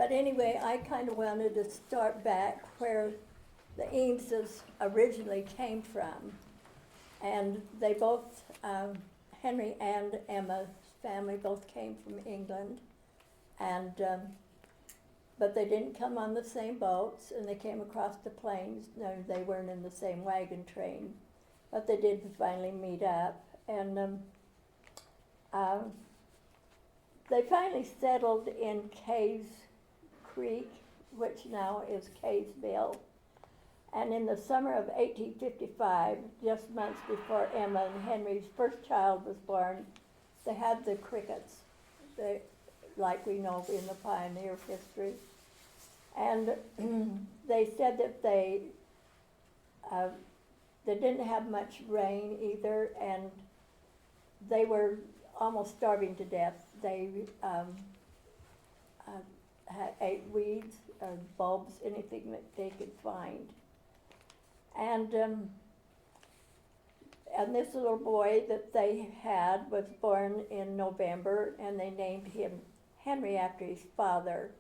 But anyway, I kind of wanted to start back where the Eameses originally came from. And they both, Henry and Emma's family both came from England. And, but they didn't come on the same boats, and they came across the plains. No, they weren't in the same wagon train, but they did finally meet up. And they finally settled in Cays Creek, which now is Kaysville. And in the summer of 1855, just months before Emma and Henry's first child was born, they had the crickets, like we know in the pioneer history. And they said that they didn't have much rain either, and they were almost starving to death. They ate weeds or bulbs, anything that they could find. And this little boy that they had was born in November, and they named him Henry after his father,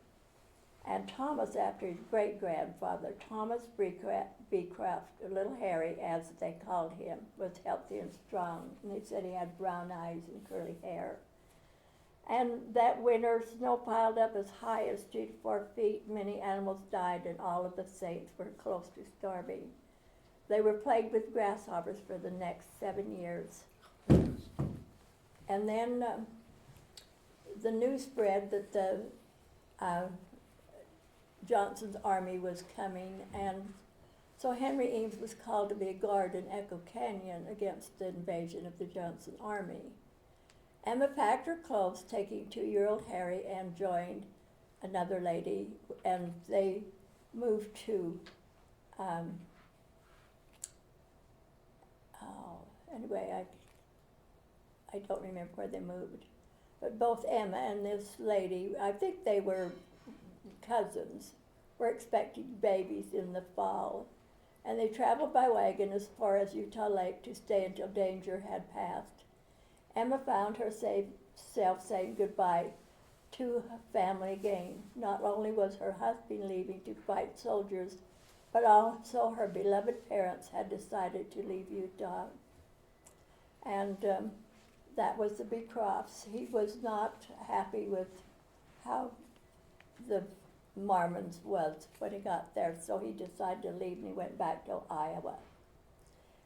and Thomas after his great-grandfather. Thomas Beecroft, little Harry, as they called him, was healthy and strong, and they said he had brown eyes and curly hair. And that winter, snow piled up as high as 3 to 4 feet. Many animals died, and all of the saints were close to starving. They were plagued with grasshoppers for the next 7 years. And then the news spread that the Johnson's army was coming, and so Henry Eames was called to be a guard in Echo Canyon against the invasion of the Johnson army. Emma packed her clothes, taking 2-year-old Harry, and joined another lady, and they moved to, anyway, I don't remember where they moved. But both Emma and this lady, I think they were cousins, were expecting babies in the fall. And they traveled by wagon as far as Utah Lake to stay until danger had passed. Emma found herself saying goodbye to family again. Not only was her husband leaving to fight soldiers, but also her beloved parents had decided to leave Utah. And that was the Beecrofts. He was not happy with how the Marmons was when he got there, so he decided to leave, and he went back to Iowa.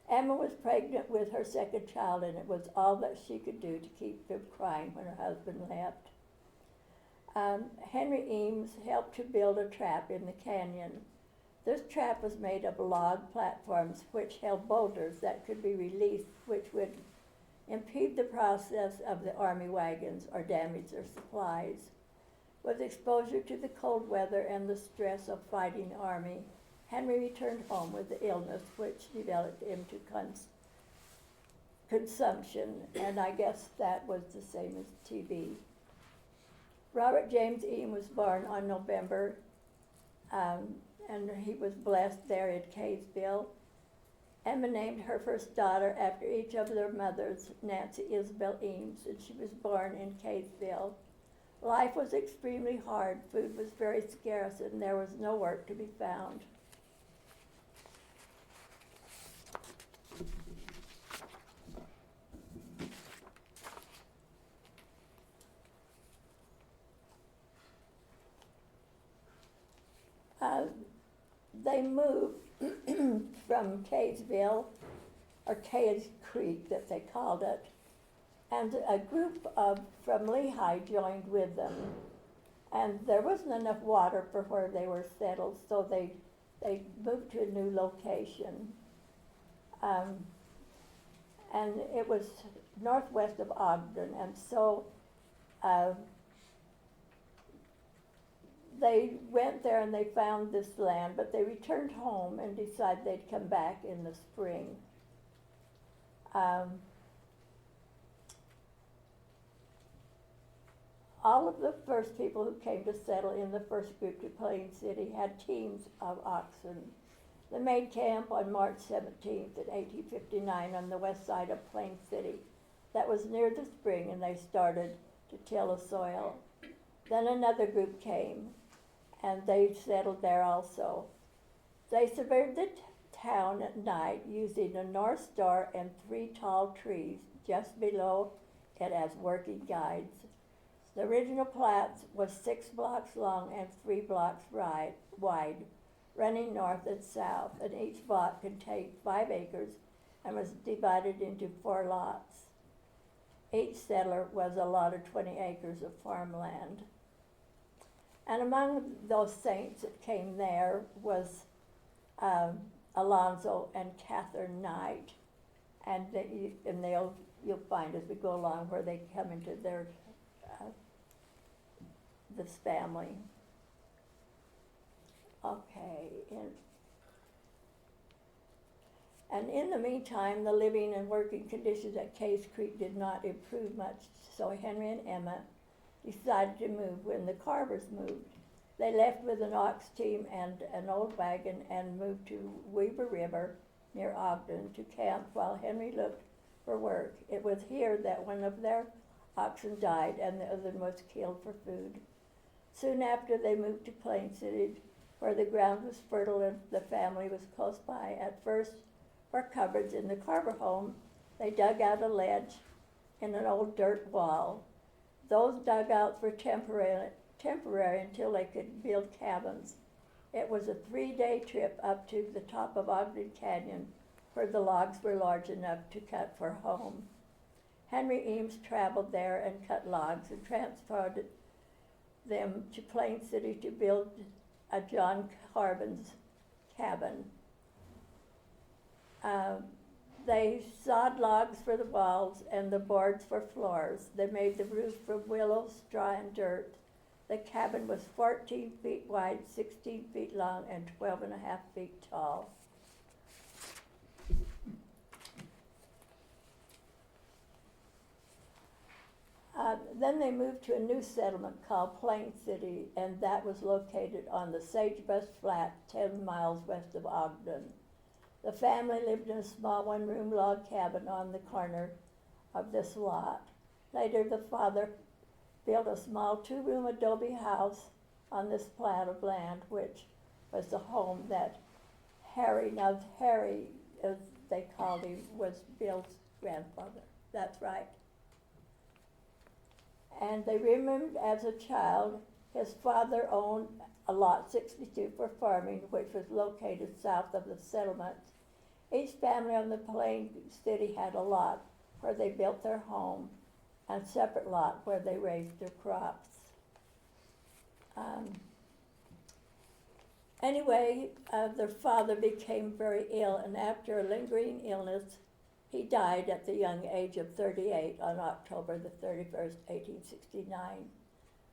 Emma was pregnant with her second child, and it was all that she could do to keep from crying when her husband left. Henry Eames helped to build a trap in the canyon. This trap was made of log platforms which held boulders that could be released, which would impede the process of the army wagons or damage their supplies. With exposure to the cold weather and the stress of fighting the army, Henry returned home with the illness which developed into consumption, and I guess that was the same as TB. Robert James Eames was born on November, and he was blessed there in Kaysville. Emma named her first daughter after each of their mothers, Nancy Isabel Eames, and she was born in Kaysville. Life was extremely hard. Food was very scarce, and there was no work to be found. They moved from Kaysville, or Cays Creek that they called it, and a group from Lehigh joined with them. And there wasn't enough water for where they were settled, so they moved to a new location. And it was northwest of Ogden, and so they went there and they found this land, but they returned home and decided they'd come back in the spring. All of the first people who came to settle in the first group to Plain City had teams of oxen. They made camp on March 17th in 1859 on the west side of Plain City. That was near the spring, and they started to till the soil. Then another group came. and they settled there also. They surveyed the town at night using a North Star and 3 tall trees just below it as working guides. The original plat was 6 blocks long and 3 blocks wide, running north and south, and each block contained 5 acres and was divided into 4 lots. Each settler was allotted 20 acres of farmland. And among those saints that came there was Alonzo and Catherine Knight, and you'll find as we go along where they come into their this family. Okay, and in the meantime, the living and working conditions at Case Creek did not improve much, so Henry and Emma decided to move when the Carvers moved. They left with an ox team and an old wagon and moved to Weber River near Ogden to camp while Henry looked for work. It was here that one of their oxen died and the other was killed for food. Soon after, they moved to Plain City, where the ground was fertile and the family was close by. At first, for cupboards in the Carver home, they dug out a ledge in an old dirt wall. Those dugouts were temporary until they could build cabins. It was a 3-day trip up to the top of Ogden Canyon, where the logs were large enough to cut for home. Henry Eames traveled there and cut logs and transported them to Plain City to build a John Carbon's cabin. They sawed logs for the walls and the boards for floors. They made the roof from willows, straw, and dirt. The cabin was 14 feet wide, 16 feet long, and 12.5 feet tall. Then they moved to a new settlement called Plain City, and that was located on the Sagebrush Flat, 10 miles west of Ogden. The family lived in a small 1-room log cabin on the corner of this lot. Later, the father built a small 2-room adobe house on this plat of land, which was the home that Harry, as they called him, was Bill's grandfather. That's right. And they remembered as a child, his father owned a lot 62 for farming, which was located south of the settlement. Each family on the Plain City had a lot where they built their home and separate lot where they raised their crops. Their father became very ill, and after a lingering illness, he died at the young age of 38 on October the 31st, 1869,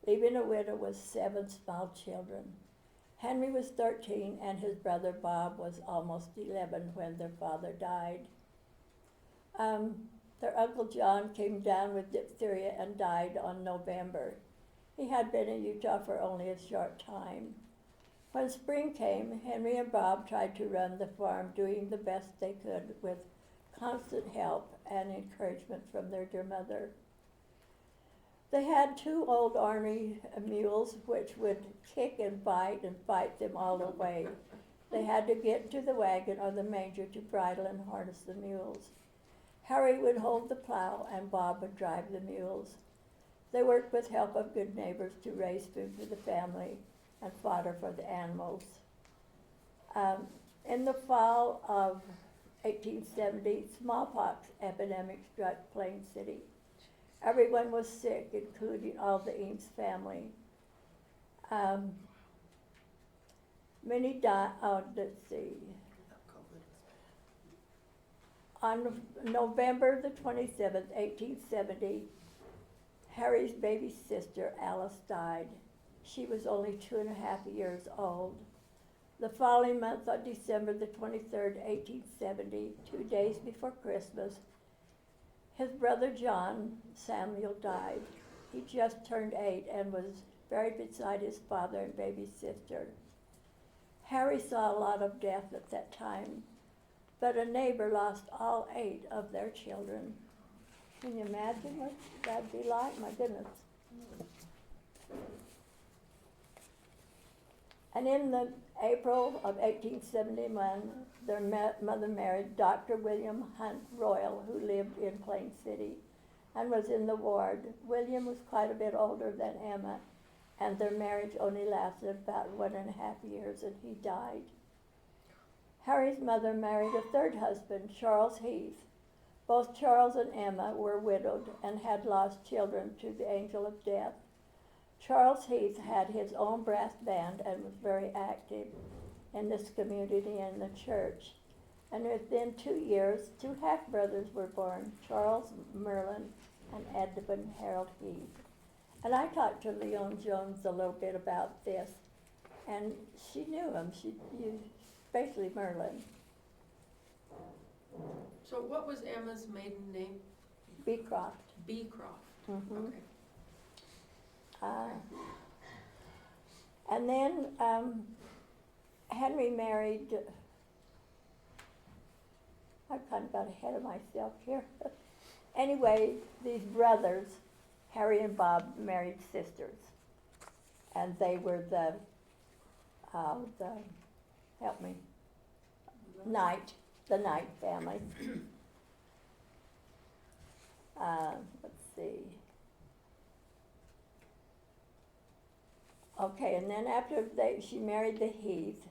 leaving a widow with 7 small children. Henry was 13, and his brother Bob was almost 11 when their father died. Their Uncle John came down with diphtheria and died on November. He had been in Utah for only a short time. When spring came, Henry and Bob tried to run the farm, doing the best they could with constant help and encouragement from their dear mother. They had 2 old ornery mules which would kick and bite and fight them all the way. They had to get into the wagon or the manger to bridle and harness the mules. Harry would hold the plow and Bob would drive the mules. They worked with help of good neighbors to raise food for the family and fodder for the animals. In the fall of 1870, smallpox epidemic struck Plain City. Everyone was sick, including all the Eames family. Many died, let's see. On November the 27th, 1870, Harry's baby sister, Alice, died. She was only 2.5 years old. The following month, on December the 23rd, 1870, 2 days before Christmas, his brother John Samuel died. He just turned 8 and was buried beside his father and baby sister. Harry saw a lot of death at that time, but a neighbor lost all 8 of their children. Can you imagine what that'd be like? My goodness. And in the April of 1871, their mother married Dr. William Hunt Royal, who lived in Plain City and was in the ward. William was quite a bit older than Emma, and their marriage only lasted about 1.5 years, and he died. Harry's mother married a third husband, Charles Heath. Both Charles and Emma were widowed and had lost children to the angel of death. Charles Heath had his own brass band and was very active in this community and the church. And within 2 years, 2 half-brothers were born, Charles Merlin and Edmund Harold Heath. And I talked to Leon Jones a little bit about this, and she knew him. She used basically Merlin. So what was Emma's maiden name? Beecroft. Beecroft. Mm-hmm. Okay. And then Henry married, I've kind of got ahead of myself here. Anyway, these brothers, Harry and Bob, married sisters. And they were the help me, the Knight family. Let's see. Okay, and then after she married the Heath,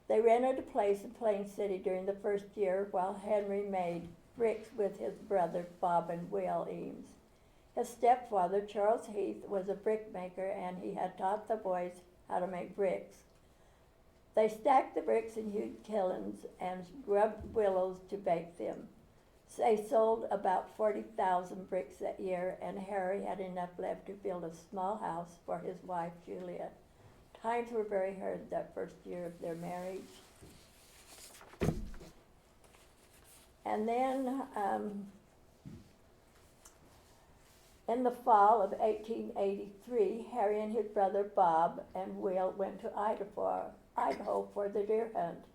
they rented a place in Plain City during the first year while Henry made bricks with his brother Bob and Will Eames. His stepfather, Charles Heath, was a brickmaker, and he had taught the boys how to make bricks. They stacked the bricks in huge kilns and rubbed willows to bake them. They sold about 40,000 bricks that year, and Harry had enough left to build a small house for his wife, Julia. Times were very hard that first year of their marriage. And then in the fall of 1883, Harry and his brother Bob and Will went to Idaho for the deer hunt.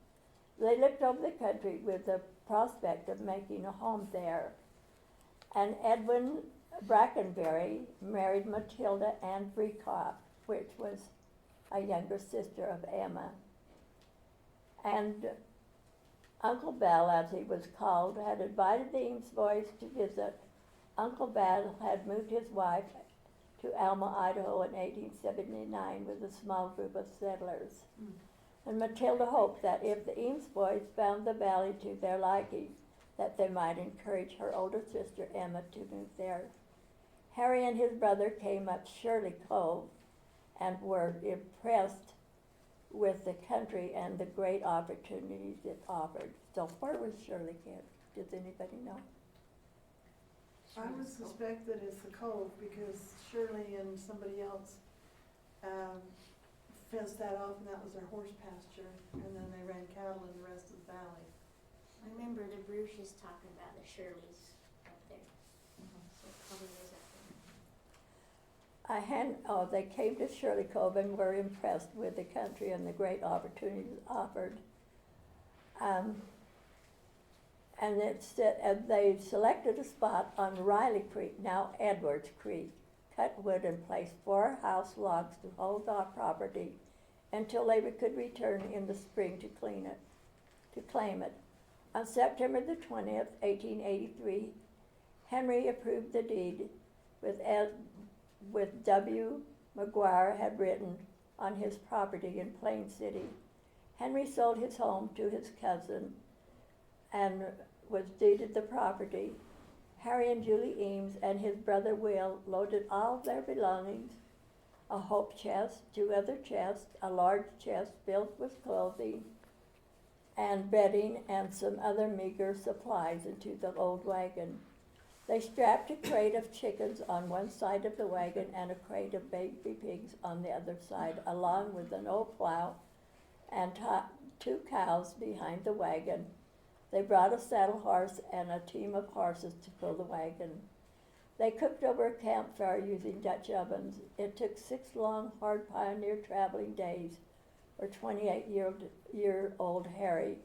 They looked over the country with the prospect of making a home there. And Edwin Brackenbury married Matilda Ann Brecoff, which was a younger sister of Emma. And Uncle Bell, as he was called, had invited the Eames boys to visit. Uncle Bell had moved his wife to Alma, Idaho in 1879 with a small group of settlers. And Matilda hoped that if the Eames boys found the valley to their liking, that they might encourage her older sister Emma to move there. Harry and his brother came up Shirley Cove and were impressed with the country and the great opportunities it offered. So where was Shirley kept? Does anybody know? I would suspect that it's the Cove because Shirley and somebody else fenced that off, and that was their horse pasture, and then they ran cattle in the rest of the valley. I remember the Bruces talking about the Shirleys up there. So it probably was up there. They came to Shirley Cove and were impressed with the country and the great opportunities offered. And they selected a spot on Riley Creek, now Edwards Creek, cut wood and placed 4 house logs to hold our property until they could return in the spring to claim it. On September the 20th, 1883, Henry approved the deed with W. McGuire had written on his property in Plain City. Henry sold his home to his cousin and was deeded the property. Harry and Julie Eames and his brother Will loaded all their belongings, a hope chest, 2 other chests, a large chest filled with clothing and bedding and some other meager supplies into the old wagon. They strapped a crate of chickens on one side of the wagon and a crate of baby pigs on the other side, along with an old plow and 2 cows behind the wagon. They brought a saddle horse and a team of horses to pull the wagon. They cooked over a campfire using Dutch ovens. It took 6 long, hard pioneer traveling days for 28-year-old Harry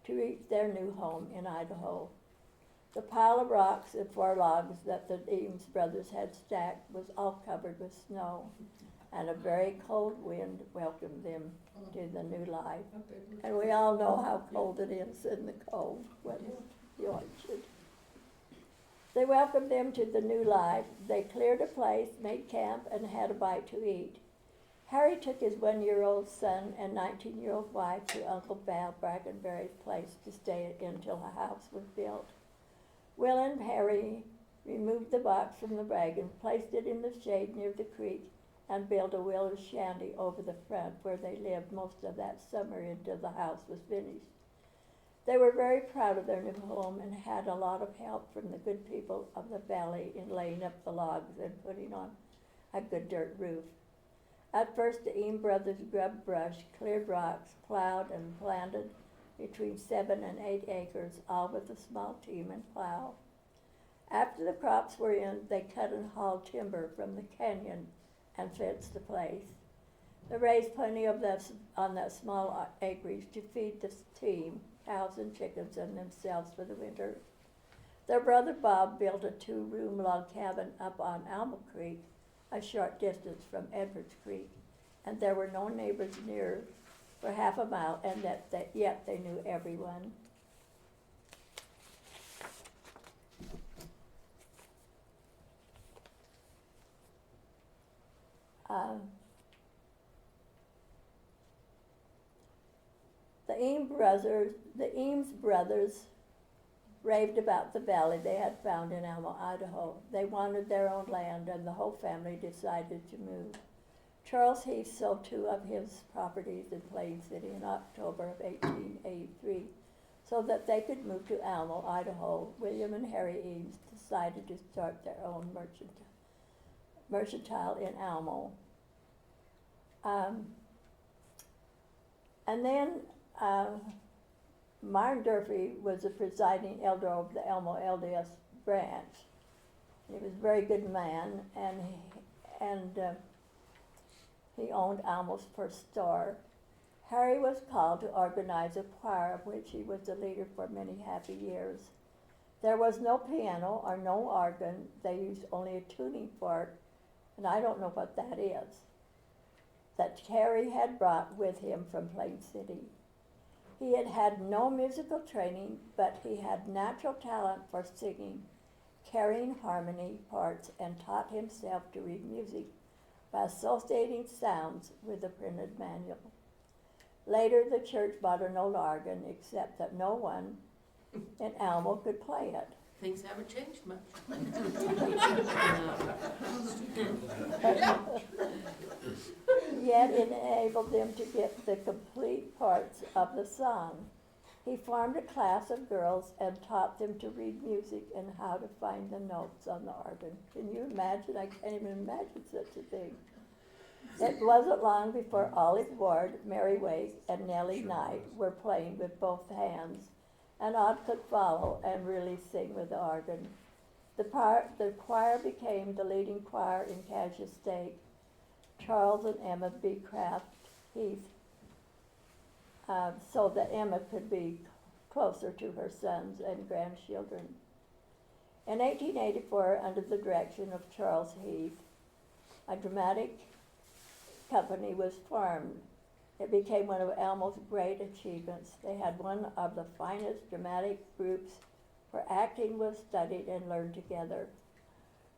to reach their new home in Idaho. The pile of rocks and 4 logs that the Eames brothers had stacked was all covered with snow, and a very cold wind welcomed them to the new life. A big one. And we all know how cold it is in the cold weather, the orchard. They welcomed them to the new life. They cleared a place, made camp, and had a bite to eat. Harry took his 1-year-old son and 19-year-old wife to Uncle Val Brackenbury's place to stay until a house was built. Will and Harry removed the box from the wagon, placed it in the shade near the creek, and built a willow shanty over the front where they lived most of that summer until the house was finished. They were very proud of their new home and had a lot of help from the good people of the valley in laying up the logs and putting on a good dirt roof. At first, the Eames brothers grubbed brush, cleared rocks, plowed and planted between 7 and 8 acres, all with a small team and plow. After the crops were in, they cut and hauled timber from the canyon and fenced the place. They raised plenty of that on that small acreage to feed the team, cows and chickens, and themselves for the winter. Their brother Bob built a 2-room log cabin up on Alma Creek, a short distance from Edwards Creek, and there were no neighbors near for half a mile, and yet they knew everyone. The Eames brothers raved about the valley they had found in Alma, Idaho. They wanted their own land, and the whole family decided to move. Charles Heath sold 2 of his properties in Plain City in October of 1883 so that they could move to Alma, Idaho. William and Harry Eames decided to start their own mercantile in Alma. And then Myron Durfee was the presiding elder of the Elmo LDS branch. He was a very good man, and he owned Alma's first store. Harry was called to organize a choir of which he was the leader for many happy years. There was no piano or no organ. They used only a tuning fork, and I don't know what that is, that Harry had brought with him from Plain City. He had had no musical training, but he had natural talent for singing, carrying harmony parts, and taught himself to read music by associating sounds with the printed manual. Later, the church bought an old organ, except that no one in Alma could play it. Things haven't changed much. Yet it enabled them to get the complete parts of the song. He formed a class of girls and taught them to read music and how to find the notes on the organ. Can you imagine? I can't even imagine such a thing. It wasn't long before Olive Ward, Mary Wake, and Nellie Knight were playing with both hands, and Odd could follow and really sing with the organ. The choir became the leading choir in Cassius State. Charles and Emma B. Kraft Heath, so that Emma could be closer to her sons and grandchildren. In 1884, under the direction of Charles Heath, a dramatic company was formed. It became one of Alma's great achievements. They had one of the finest dramatic groups where acting was studied and learned together.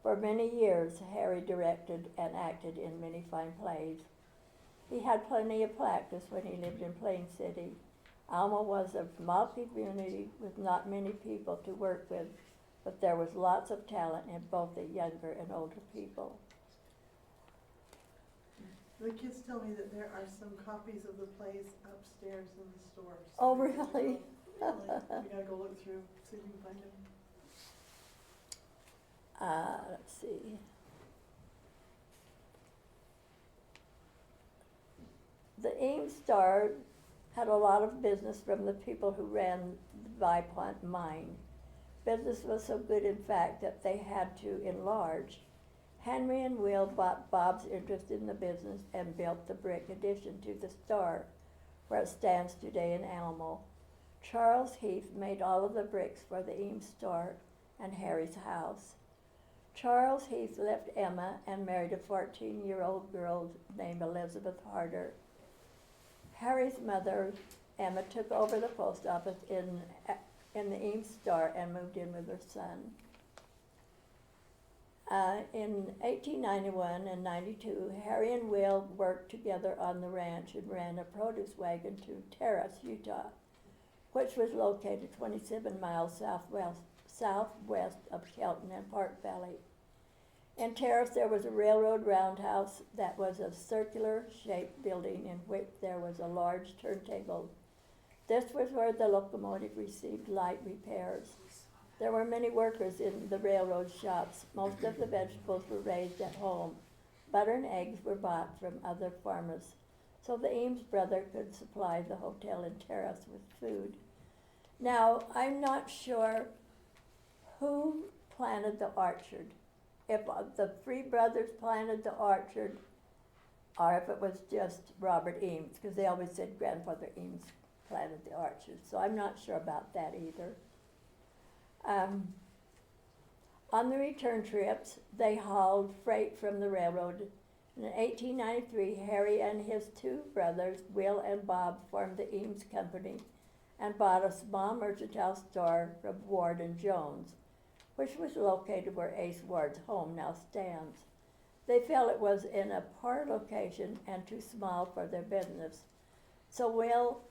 For many years, Harry directed and acted in many fine plays. He had plenty of practice when he lived in Plain City. Alma was a small community with not many people to work with, but there was lots of talent in both the younger and older people. The kids tell me that there are some copies of the plays upstairs in the stores. Oh, really? We gotta go look through, see if we can find them. Let's see. The Eames Star had a lot of business from the people who ran the Vipont mine. Business was so good, in fact, that they had to enlarge. Henry and Will bought Bob's interest in the business and built the brick addition to the Star, where it stands today in Alamo. Charles Heath made all of the bricks for the Eames Star and Harry's house. Charles Heath left Emma and married a 14-year-old girl named Elizabeth Harder. Harry's mother, Emma, took over the post office in the Eames Star and moved in with her son. In 1891 and 92, Harry and Will worked together on the ranch and ran a produce wagon to Terrace, Utah, which was located 27 miles southwest of Kelton and Park Valley. In Terrace, there was a railroad roundhouse that was a circular-shaped building in which there was a large turntable. This was where the locomotive received light repairs. There were many workers in the railroad shops. Most of the vegetables were raised at home. Butter and eggs were bought from other farmers, so the Eames brother could supply the hotel in Terrace with food. Now, I'm not sure who planted the orchard, if the three brothers planted the orchard, or if it was just Robert Eames, because they always said Grandfather Eames planted the orchard, so I'm not sure about that either. On the return trips, they hauled freight from the railroad. In 1893, Harry and his two brothers, Will and Bob, formed the Eames Company and bought a small mercantile store from Ward and Jones, which was located where Ace Ward's home now stands. They felt it was in a poor location and too small for their business. So Will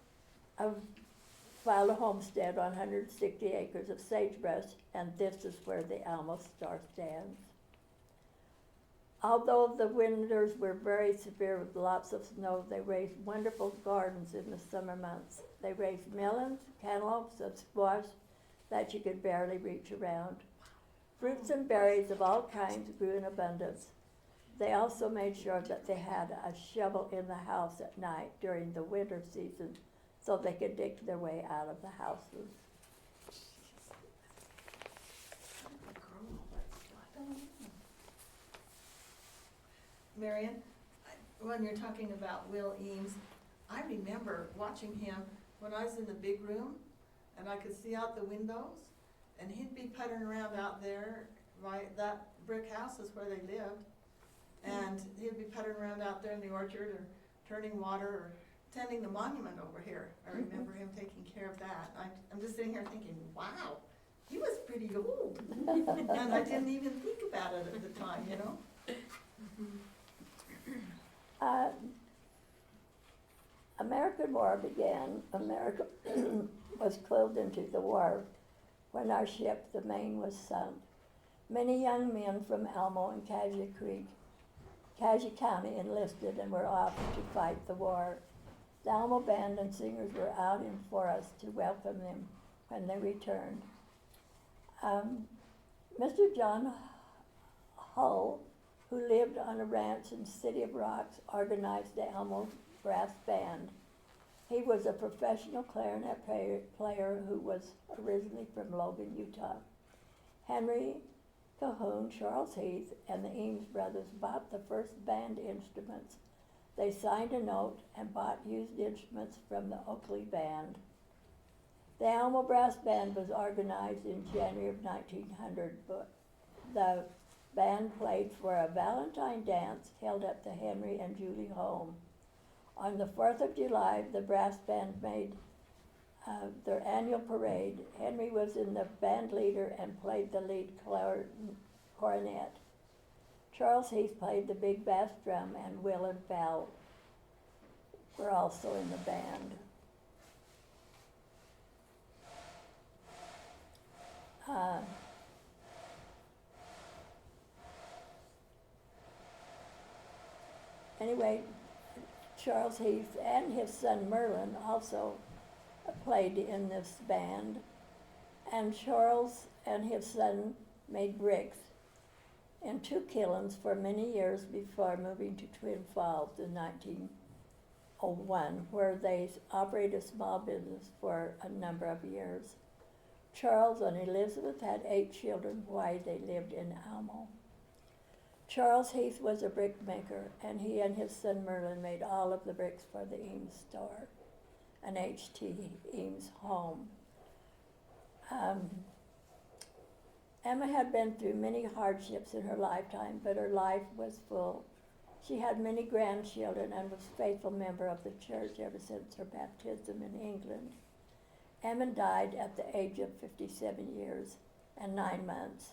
filed a homestead on 160 acres of sagebrush, and this is where the Alamo Star stands. Although the winters were very severe with lots of snow, they raised wonderful gardens in the summer months. They raised melons, cantaloupes, and squash that you could barely reach around. Fruits and berries of all kinds grew in abundance. They also made sure that they had a shovel in the house at night during the winter season so they could dig their way out of the houses. Marion, when you're talking about Will Eames, I remember watching him when I was in the big room and I could see out the windows, and he'd be puttering around out there, right, that brick house is where they lived, and he'd be puttering around out there in the orchard or turning water or tending the monument over here. I remember him taking care of that. I'm just sitting here thinking, wow, he was pretty old. And I didn't even think about it at the time, you know? American War began. America was clued into the war when our ship, the Maine, was sunk. Many young men from Alamo and Cassia County enlisted and were off to fight the war. The Alamo band and singers were out in forest to welcome them when they returned. Mr. John Hull, who lived on a ranch in City of Rocks, organized the Alamo Brass Band. He was a professional clarinet player who was originally from Logan, Utah. Henry Cahoon, Charles Heath, and the Eames brothers bought the first band instruments. They signed a note and bought used instruments from the Oakley Band. The Alamo Brass Band was organized in January of 1900. The band played for a Valentine dance held at the Henry and Julie home. On the 4th of July, the brass band made their annual parade. Henry was in the band leader and played the lead cornet. Charles Heath played the big bass drum, and Will and Val were also in the band. Anyway, Charles Heath and his son Merlin also played in this band, and Charles and his son made bricks in 2 kilns for many years before moving to Twin Falls in 1901, where they operated a small business for a number of years. Charles and Elizabeth had 8 children while they lived in Alamo. Charles Heath was a brick maker, and he and his son Merlin made all of the bricks for the Eames store, an H.T. Eames home. Emma had been through many hardships in her lifetime, but her life was full. She had many grandchildren and was a faithful member of the church ever since her baptism in England. Emma died at the age of 57 years and 9 months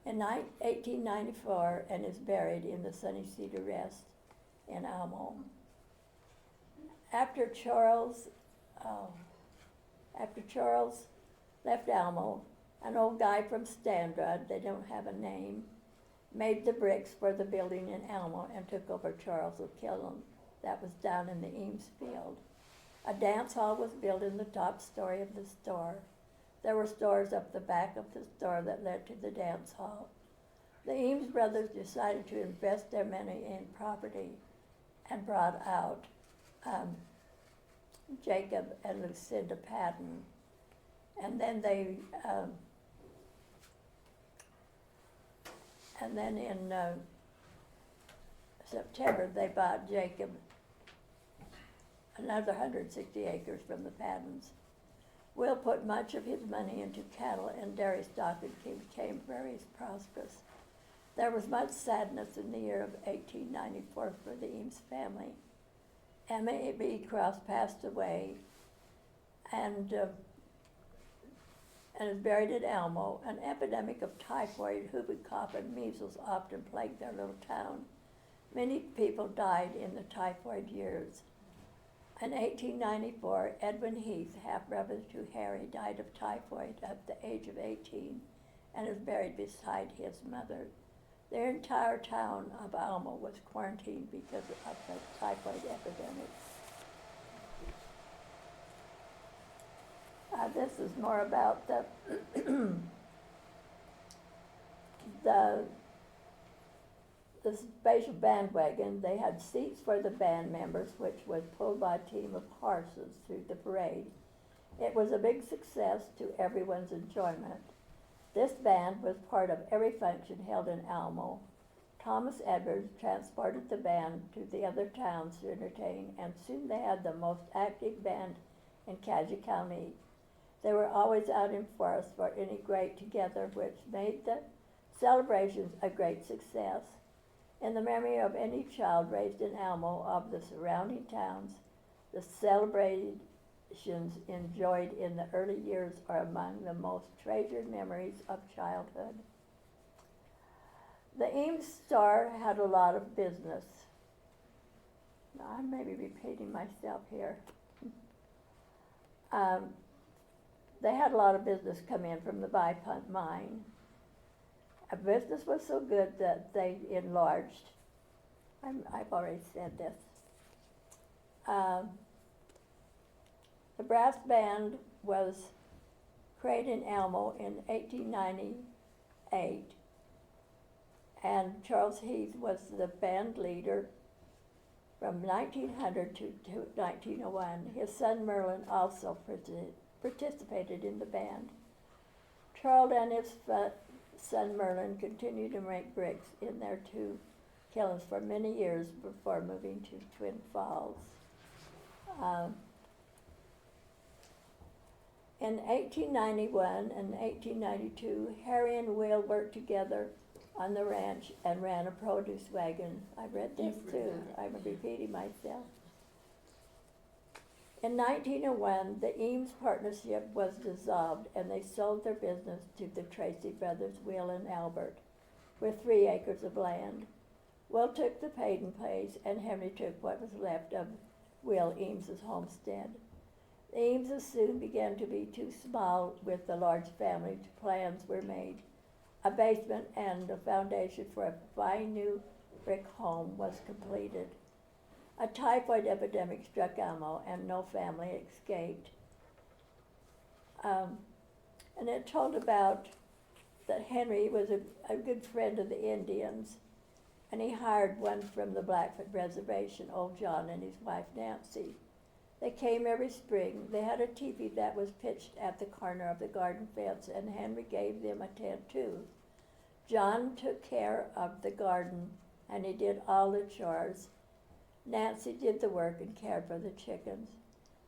in 1894 and is buried in the Sunny Cedar Rest in Almo. After Charles left Almo, an old guy from Standard, they don't have a name, made the bricks for the building in Almo and took over Charles' kiln that was down in the Eames field. A dance hall was built in the top story of the store. There were stores up the back of the store that led to the dance hall. The Eames brothers decided to invest their money in property and brought out Jacob and Lucinda Patton. And then in September, they bought Jacob another 160 acres from the Pattons. Will put much of his money into cattle and dairy stock and became very prosperous. There was much sadness in the year of 1894 for the Eames family. Emma B. Cross passed away and is buried at Almo. An epidemic of typhoid, whooping cough, and measles often plagued their little town. Many people died in the typhoid years. In 1894, Edwin Heath, half-brother to Harry, died of typhoid at the age of 18 and is buried beside his mother. Their entire town of Almo was quarantined because of the typhoid epidemic. This is more about the the special bandwagon. They had seats for the band members, which was pulled by a team of horses through the parade. It was a big success to everyone's enjoyment. This band was part of every function held in Almo. Thomas Edwards transported the band to the other towns to entertain, and soon they had the most active band in Cassia County. They were always out in forest for any great together, which made the celebrations a great success. In the memory of any child raised in Almo of the surrounding towns, the celebrations enjoyed in the early years are among the most treasured memories of childhood. The Eames Star had a lot of business. Now, I may be repeating myself here. They had a lot of business come in from the Bipunt mine. A business was so good that they enlarged. I've already said this. The brass band was created in Almo in 1898, and Charles Heath was the band leader from 1900 to 1901. His son Merlin also participated in the band. Charles and his son Merlin continued to make bricks in their two kilns for many years before moving to Twin Falls. In 1891 and 1892, Harry and Will worked together on the ranch and ran a produce wagon. I read this too. I'm repeating myself. In 1901, the Eames partnership was dissolved and they sold their business to the Tracy brothers, Will and Albert, with 3 acres of land. Will took the Payton place and Henry took what was left of Will Eames's homestead. The Eameses soon began to be too small with the large family. Plans were made. A basement and a foundation for a fine new brick home was completed. A typhoid epidemic struck Almo and no family escaped. And it told about that Henry was a good friend of the Indians, and he hired one from the Blackfoot Reservation, old John and his wife Nancy. They came every spring. They had a teepee that was pitched at the corner of the garden fence, and Henry gave them a tent too. John took care of the garden, and he did all the chores. Nancy did the work and cared for the chickens.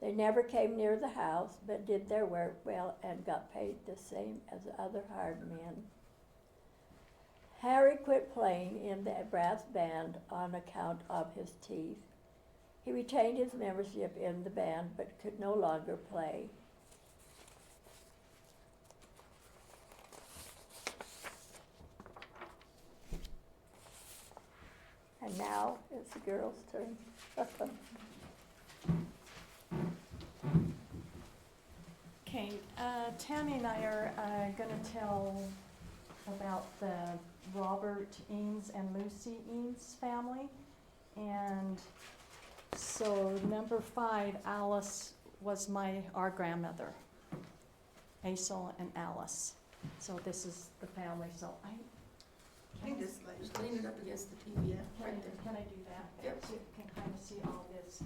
They never came near the house, but did their work well and got paid the same as other hired men. Harry quit playing in the brass band on account of his teeth. He retained his membership in the band but could no longer play. And now it's the girls' turn. Okay, Tammy and I are going to tell about the Robert Eames and Lucy Eames family. And so number 5, Alice was our grandmother, Aisel and Alice. So this is the family. So I think just like. Just lean it up against the TV, right there. can I do that? Yep. So you can kind of see all this.